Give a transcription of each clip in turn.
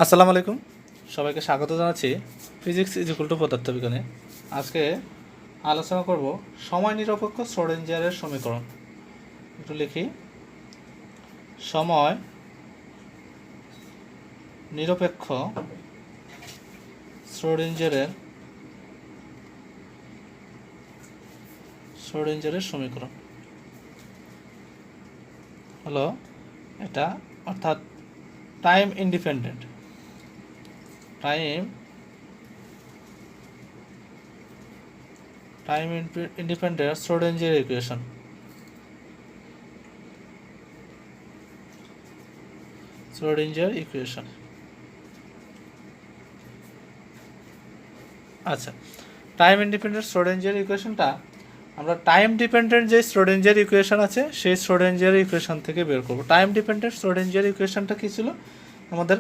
আসসালামু আলাইকুম, সবাইকে স্বাগত জানাচ্ছি ফিজিক্স ইজ ইকুয়াল টু পদার্থবিজ্ঞানে। আজকে আলোচনা করব সময় নিরপেক্ষ শ্রোডিঞ্জারের সমীকরণ। একটু লিখি, সময় নিরপেক্ষ শ্রোডিঞ্জারের সমীকরণ হলো এটা, অর্থাৎ টাইম ইন্ডিপেন্ডেন্ট শ্রোডিঞ্জার ইকুয়েশন। আচ্ছা, টাইম ইন্ডিপেন্ডেন্ট শ্রোডিঞ্জার ইকুয়েশনটা আমরা টাইম ডিপেন্ডেন্ট যে শ্রোডিঞ্জার ইকুয়েশন আছে সেই শ্রোডিঞ্জার ইকুয়েশন থেকে বের করব। টাইম ডিপেন্ডেন্ট শ্রোডিঞ্জার ইকুয়েশনটা কী ছিল? আমাদের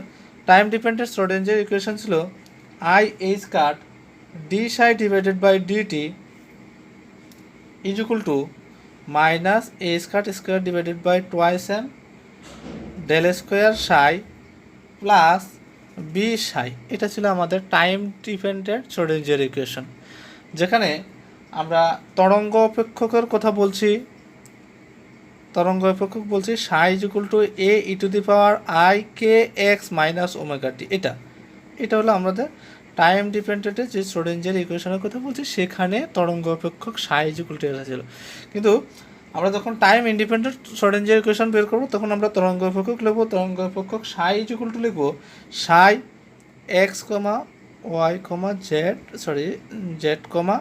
টাইম ডিপেন্ডেন্ট শ্রোডিঞ্জার ইকুয়েশন ছিল I H cut D psi divided by D T is equal to minus H cut square divided by twice M del square psi plus B psi. এটা ছিল আমাদের time dependent Schrödinger equation, যেখানে আমরা তরঙ্গ অপেক্ষকের কথা বলছি। Psi is equal to A E to the power I K X minus omega T. এটা হলো আমাদের টাইম ডিপেন্ডেন্টের যে শ্রোডিঞ্জার ইকুয়েশনের কথা বলছি, সেখানে তরঙ্গ অপেক্ষক সাই ইজ ইকুয়াল টু এটা ছিল। কিন্তু আমরা যখন টাইম ইন্ডিপেন্ডেন্ট শ্রোডিঞ্জার ইকুয়েশন বের করবো, তখন আমরা তরঙ্গ অপেক্ষক লিখবো। তরঙ্গ অপেক্ষক সাই ইজ ইকুয়াল টু লিখবো সাই এক্স কমা ওয়াই কমা জেড কমা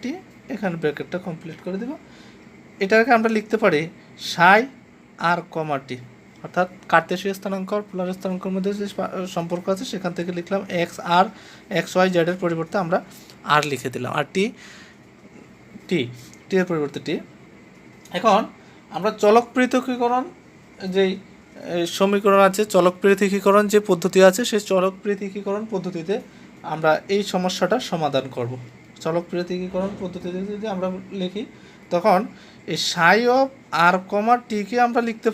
টি। এখানে ব্র্যাকেটটা কমপ্লিট করে দেব। এটাকে আমরা লিখতে পারি সাই আর কমা টি, অর্থাৎ কার্তেশীয় স্থানাঙ্ক আর পোলার স্থানাঙ্কের মধ্যে যে সম্পর্ক আছে সেখান থেকে লিখলাম এক্স ওয়াই জেডের পরিবর্তে আমরা আর লিখে দিলাম, আর টি এর পরিবর্তে টি। এখন আমরা চলক পৃথকীকরণ যেই সমীকরণ আছে, চলক পৃথকীকরণ যে পদ্ধতি আছে, সেই চলক পৃথকীকরণ পদ্ধতিতে আমরা এই সমস্যাটার সমাধান করব। চলক পৃথকীকরণ পদ্ধতিতে যদি আমরা লিখি, তখন এই সাই অফ আর কমা টিকে আমরা লিখতে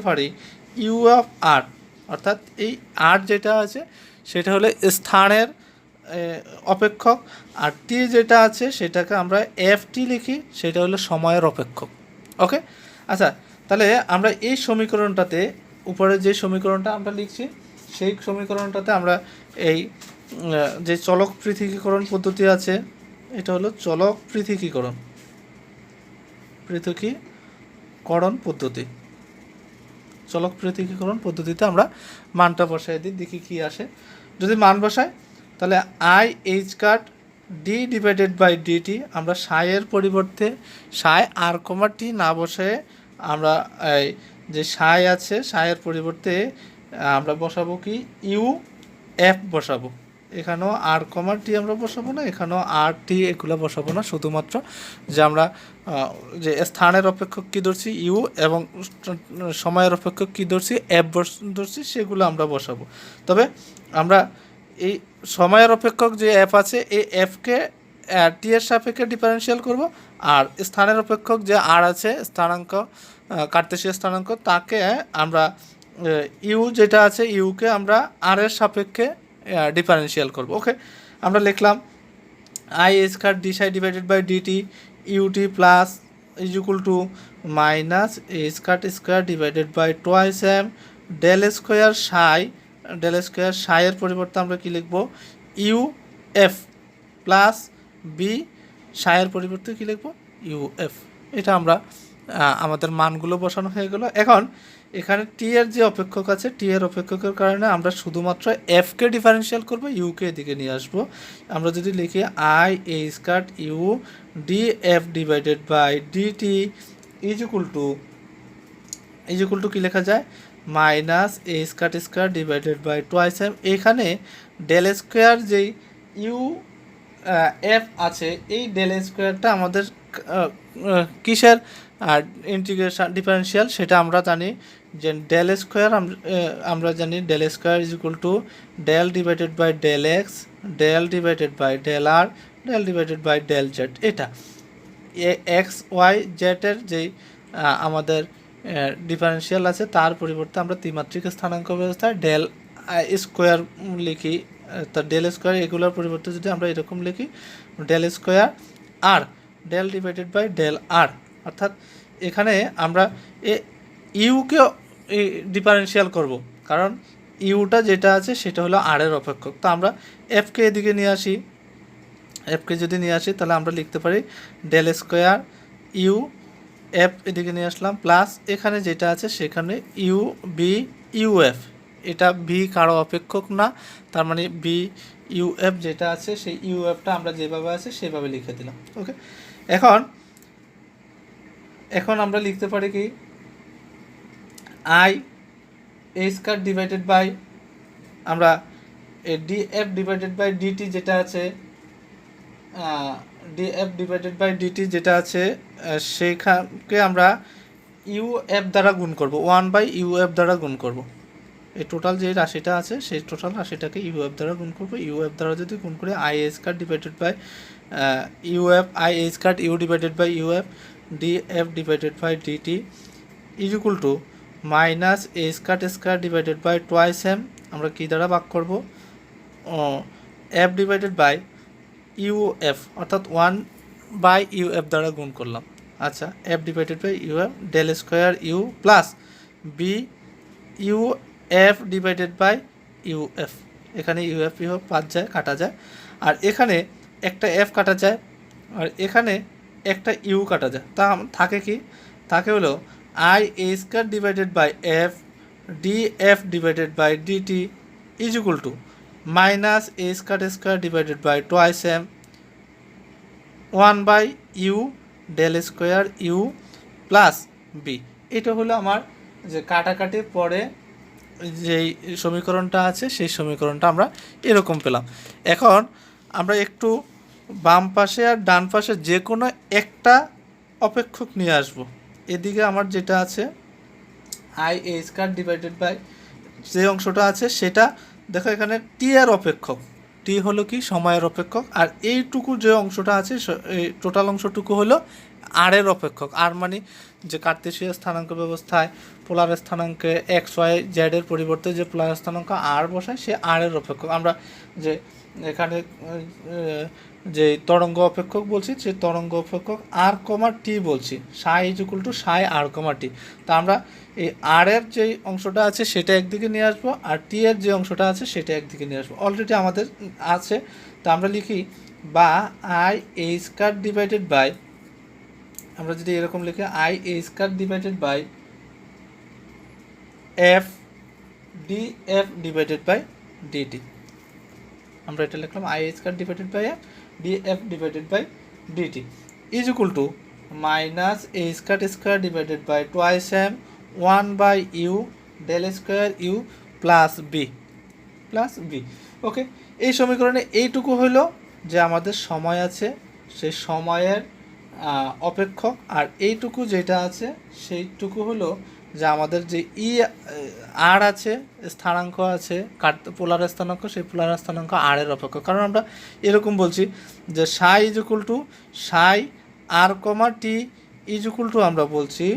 পারি ইউ অফ আর, অর্থাৎ এই আর যেটা আছে সেটা হলো স্থানের অপেক্ষক, আর টি যেটা আছে সেটাকে আমরা এফ টি লিখি, সেটা হলো সময়ের অপেক্ষক। ওকে, আচ্ছা, তাহলে আমরা এই সমীকরণটাতে, উপরে যে সমীকরণটা আমরা লিখছি, সেই সমীকরণটাতে আমরা এই যে চলক পৃথকীকরণ পদ্ধতি আছে, এটা হলো চলক পৃথকীকরণ পদ্ধতিতে আমরা মানটা বসাই দিই, দেখি কি আসে। যদি মান বসাই, তাহলে I H cut D divided by D T, আমরা সাইয়ের পরিবর্তে সাই আর কমা টি না বসে আমরা এই যে সাই আছে, সাইয়ের পরিবর্তে আমরা বসাবো কি ইউ এফ বসাবো। এখানেও আর কমা টি আমরা বসাবো না, এখানেও আর টি এগুলো বসাবো না, শুধুমাত্র যে আমরা যে স্থানের অপেক্ষক কী ধরছি ইউ এবং সময়ের অপেক্ষক কী ধরছি এফ ধরছি, সেগুলো আমরা বসাবো। তবে আমরা এই সময়ের অপেক্ষক যে এফ আছে, এই এফকে টি এর সাপেক্ষে ডিফারেন্সিয়াল করব, আর স্থানের অপেক্ষক যে আর আছে, স্থানাঙ্ক কার্তেশীয় স্থানাঙ্ক, তাকে আমরা ইউ যেটা আছে, ইউকে আমরা আর এর সাপেক্ষে ডিফারেন্সিয়াল করব। ওকে, আমরা লিখলাম I H cut D psi divided by D T U T plus is equal to minus H cut square divided by twice M del square সাইয়ের পরিবর্তে আমরা কি লিখব ইউ এফ প্লাস বি, সাইয়ের পরিবর্তে কি লিখব ইউ এফ। এটা আমরা আমাদের মানগুলো বসানো হয়ে গেল। এখন এখানে টি এর যে অপেক্ষক আছে, টি এর অপেক্ষকের কারণে আমরা শুধুমাত্র এফকে ডিফারেন্সিয়াল করবো, ইউকে এদিকে নিয়ে আসবো। আমরা যদি লিখি I H cut U D F divided by D T is equal to কি লেখা যায় minus H cut square divided by twice M. এখানে ডেল স্কোয়ার যেই ইউ এফ আছে, এই ডেল স্কোয়ারটা আমাদের কিসের ইন্টিগ্রেশন ডিফারেন্সিয়াল, সেটা আমরা জানি যে ডেল স্কোয়ার, আমরা জানি del square is equal to del divided by del X, del divided by del R, del divided by del Z. এটা এক্স ওয়াই জেডের যেই আমাদের ডিফারেন্সিয়াল আছে তার পরিবর্তে আমরা ত্রিমাত্রিক স্থানাঙ্ক ব্যবস্থায় ডেল স্কোয়ার লিখি। তো ডেল স্কোয়ার এগুলোর পরিবর্তে যদি আমরা এরকম লিখি del square R del divided by del R, অর্থাৎ এখানে আমরা ইউকে ডিফারেন্সিয়াল করব, কারণ ইউটা যেটা আছে সেটা হলো আর এর অপেক্ষক। তো আমরা এফকে এদিকে নিয়ে আসি, এফকে যদি নিয়ে আসি তাহলে আমরা লিখতে পারি ডেল স্কোয়ার ইউ এফ এদিকে নিয়ে আসলাম প্লাস এখানে যেটা আছে সেখানে ইউ বি ইউ এফ, এটা বি কারো অপেক্ষক না, তার মানে বি ইউ এফ যেটা আছে সেই ইউ এফটা আমরা যেভাবে আছে সেভাবে লিখে দিলাম। ওকে, এখন আমরা লিখতে পারি কি I A square divided by আমরা D F divided by D T যেটা আছে D F divided by D T যেটা আছে সেইখানকে আমরা ইউ এফ দ্বারা গুণ করব, 1/ইউ এফ দ্বারা গুণ করব। এই টোটাল যে রাশিটা আছে সেই টোটাল রাশিটাকে ইউ এফ দ্বারা গুণ করব। ইউ এফ দ্বারা যদি গুণ করে I A square divided by U F I A square U divided by U F D F divided by D T is equal to minus A square divided by twice M, আমরা কী দ্বারা ভাগ করব F divided by U F, অর্থাৎ 1/ইউ F দ্বারা গুণ করলাম। আচ্ছা, F divided by U F del square U plus B U F divided by U F, এখানে ইউ এফ বাদ যায়, কাটা যায়, আর এখানে একটা এফ কাটা যায় আর এখানে একটা ইউ কাটা যায়। তা থাকে কি, থাকে হলো I A square divided by F D F divided by D T is equal to minus A square divided by twice M 1/ইউ del square U plus B. এটা হলো আমার যে কাটাকাটির পরে যেই সমীকরণটা আছে সেই সমীকরণটা আমরা এরকম পেলাম। এখন আমরা একটু বাম পাশে আর ডান পাশে যে কোনো একটা অপেক্ষক নিয়ে আসব। এদিকে আমার যেটা আছে I A square divided by যে অংশটা আছে সেটা দেখো এখানে টি এর অপেক্ষক, টি হলো কি সময়ের অপেক্ষক, আর এইটুকু যে অংশটা আছে এই টোটাল অংশটুকু হলো আর এর অপেক্ষক। আর মানে যে কার্তেশীয় স্থানাঙ্ক ব্যবস্থায় পোলার স্থানাঙ্কে এক্স ওয়াই জেড এর পরিবর্তে যে পোলার স্থানাঙ্ক আর বসায় সে আর এর অপেক্ষক। আমরা যে এখানে যে তরঙ্গ অপেক্ষক বলছি সেই তরঙ্গ অপেক্ষক আর কমা টি বলছি, psi is equal to psi R comma টি। তা আমরা এই আর এর যে অংশটা আছে সেটা একদিকে নিয়ে আসবো আর টি এর যে অংশটা আছে সেটা একদিকে নিয়ে আসবো, অলরেডি আমাদের আছে। তা আমরা লিখি বা I A square divided by, আমরা যদি এরকম লিখি I A square divided by F D F divided by D T, আমরা এটা লিখলাম I A square divided by F D F divided by D T is equal to minus A square divided by twice M 1/ইউ del square U plus B. Okay, এই সমীকরণে এইটুকু হলো যে আমাদের সময় আছে সেই সময়ের অপেক্ষক, আর এইটুকু যেটা আছে সেইটুকু হলো যে আমাদের যে আর আছে স্থানাঙ্ক আছে পোলার স্থানাঙ্ক, সেই পোলার স্থানাঙ্ক আর এর অপেক্ষক। কারণ আমরা এরকম বলছি যে সাই is equal to psi R comma T is equal to, আমরা বলছি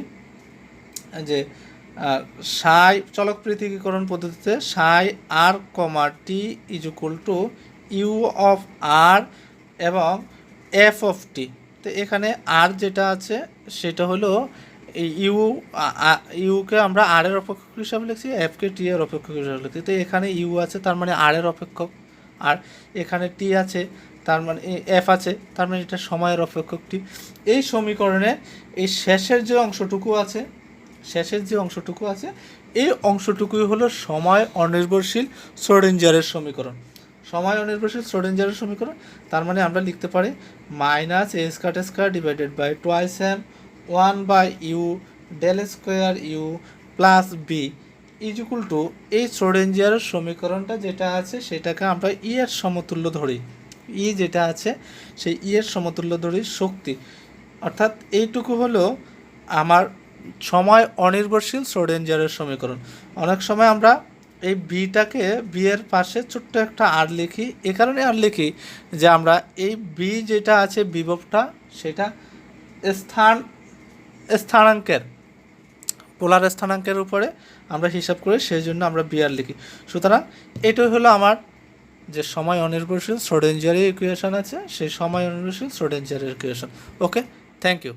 যে সাই চলক পৃথকীকরণ পদ্ধতিতে psi R comma T is equal to U of R এবং এফ অফ টি। তো এখানে আর যেটা আছে সেটা হলো ইউকে আমরা আর এর অপেক্ষক হিসাবে লিখছি, এফকে টি এর অপেক্ষক হিসাবে লিখছি। তো এখানে ইউ আছে তার মানে আর এর অপেক্ষক, আর এখানে টি আছে তার মানে এফ আছে তার মানে এটা সময়ের অপেক্ষক টি। এই সমীকরণে এই শেষের যে অংশটুকু আছে এই অংশটুকুই হলো সময় অনির্ভরশীল শ্রোডিঞ্জারের সমীকরণ। সময় অনির্ভরশীল শ্রোডিঞ্জারের সমীকরণ, তার মানে আমরা লিখতে পারি minus A square divided by twice M 1/ইউ del square U plus B is equal to, এই শ্রোডিঞ্জারের সমীকরণটা যেটা আছে সেটাকে আমরা ই এর সমতুল্য ধরি, ই যেটা আছে সেই ই এর সমতুল্য ধরি শক্তি, অর্থাৎ এইটুকু হলো আমার সময় অনির্ভরশীল শ্রোডিঞ্জারের সমীকরণ। অনেক সময় আমরা এই বিটাকে বি এর পাশে ছোট্ট একটা আর লিখি, এ কারণে আর লিখি যে আমরা এই বি যেটা আছে বিভবটা সেটা স্থানাঙ্কের পোলার স্থানাঙ্কের উপরে আমরা হিসাব করি, সেই জন্য আমরা বিআর লিখি। সুতরাং এটাই হলো আমার যে সময় অনির্ভরশীল শ্রোডিঞ্জারের ইকুয়েশন আছে, সেই সময় অনির্ভরশীল শ্রোডিঞ্জারের ইকুয়েশন। Okay, thank you.